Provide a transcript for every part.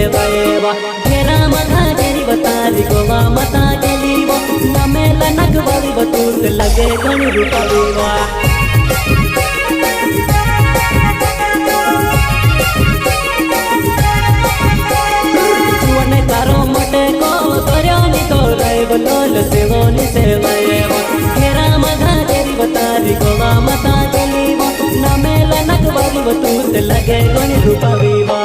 सेवाएवा घेरा मथा घेरी बतारी गोवा मता गेलीवा नमेला नगवारी बतूत लगे गणी रूपावीवा जुवने तारो मटे को तोर्योनी तोराय बोलोल सेवोनी सेवाएवा घेरा मथा घेरी बतारी गोवा मता गेलीवा नमेला नगवारी बतूत लगे गणी रूपावीवा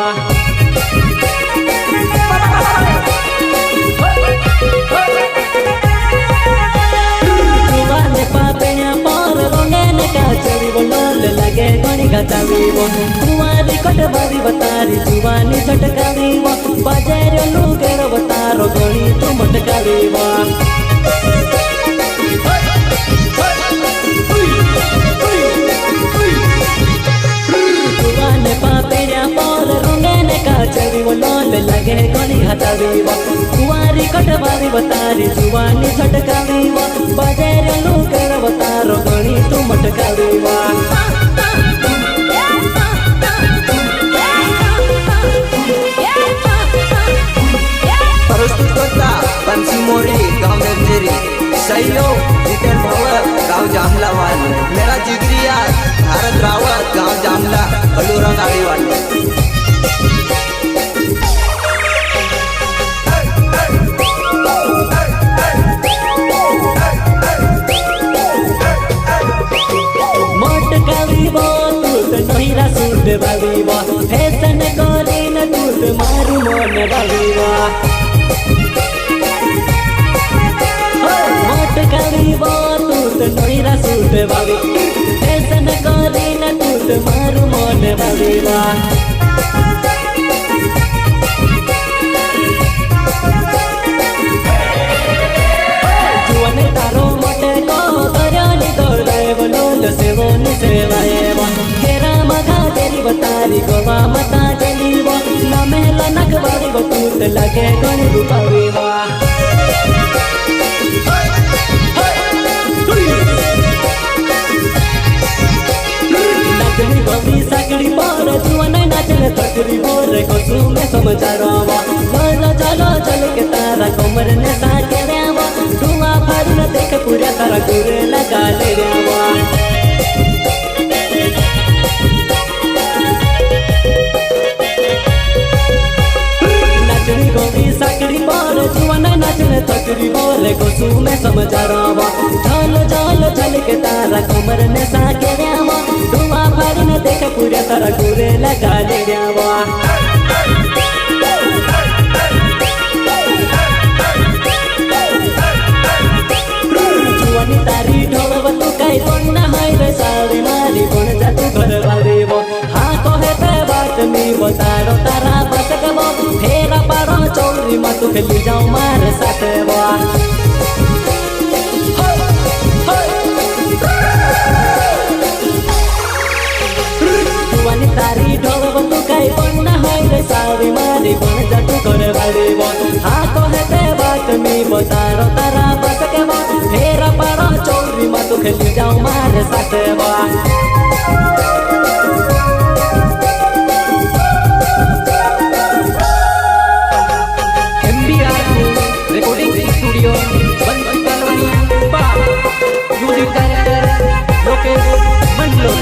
लगे गणी गतावीवो कुवारी कटवारी बतारी जुवानी छटकावीवो बाजारो लुगेरो बतारो गणी तू मटकावीवो जुवाने पापेड्या पोर रोंगेने काचवीवो लोल लगे गणी गतावीवो कुवारी कटवारी बतारी जुवानी छटकावीवो बाजारो लुगेरो बतारो गणी तू मटकावीवो बंसी मोरी गाँव निर्जरी सहयोग जितेन भवर गाँव जामलावाल मेरा जिगरी यार भारत रावत गाँव जामला बलूरा गाड़ीवाल मोटकावीवो तूत नहिरा सूट बावीवो फैशन करे न तूत मारू मन बावीवो मोटकावीवो तूत नहिरा सूट बावी फैशन करे न तूत मारू मन बावीवो जुवने तारो मोटे को तोर्योनी तोराय बोलोल सेवोनी सेवाएवा घेरा मथा घेरी बतारी गोवा मता गेलीवा नमेला नगवारी बतूत लगे गणी रूपावीवा नचनी बबी साकड़ी पर जुवने नाचने थकरी बोरे कोसू में समझारोवा चलो चलो चल के तारा कोमर ने साके रेवा धुआं फाड़ी न देख पूरा तारा गुरे लगा ले रेवा नचनी गोबी साकड़ी पर जुवने नाचने थकरी बोले कोसू में समझारोवा चलो चलो चल के तारा कोमर ने साके रेवा धुआं फाड़ी न देख पूरा तारा गुरे लगा ले रेवा तारी ढोल तू कई बन्ना हाय रे सारी मारी बन जा तू घर बारीवो हाँ कहे ते बात मी बतारो तारा बसकबो फेरा पारो चौरी मा तू खेली जाओ मारे साथेवो जुवानी तारी ढोल तू कई बन्ना हाय रे सारी मारी बन जा तू घर बारीवो हाँ कहे ते बात मी बतारो तारा बसकबो फेरा पारो चौरी मा तू खेली जाओ मारे साथेवा रिकॉर्डिंग स्टूडियो बंसी कॉलोनी म्यूजिक डायरेक्टर लोकेश मंडलो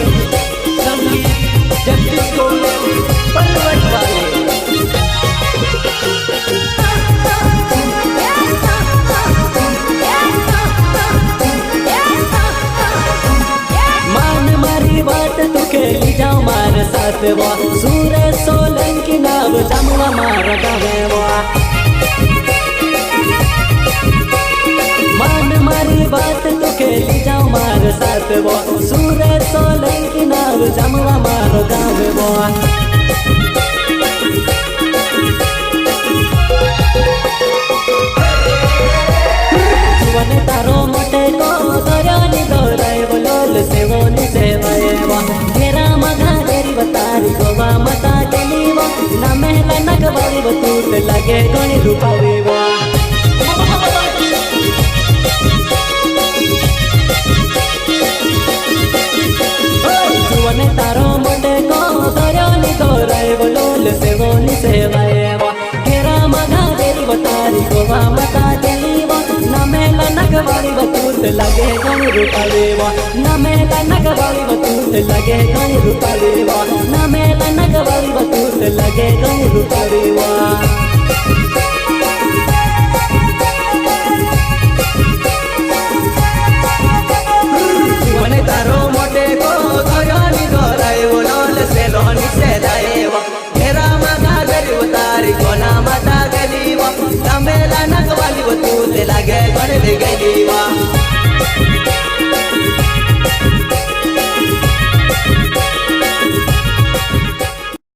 संगीत जगदीश को पलवट वाले तू खेली जाओ मारे साथवा सूरज सोलंकी नाव जमुआ मार गावेवा मान मारी बात तू खेली जाओ मारे साथवा सूरज सोलंकी नाव जमुआ मार गावेवा जुवने तारो मोटे को तोर्योनी तोराय बोलोल सेवोनी सेवाएवा घेरा मथा घेरी बतारी गोवा मता गेलीवा नमेला नगवारी बतूत लगे गणी रूपावीवा जुवने तारो मोटे को तोर्योनी तोराय बोलोल सेवोनी सेवाएवा नगवाली बतूत लगे कौन रूपा देवा न मेला नगवाली बतूत लगे कौन रूपा देवा न मेला नगवाली बतूत लगे कौन रूपा देवा।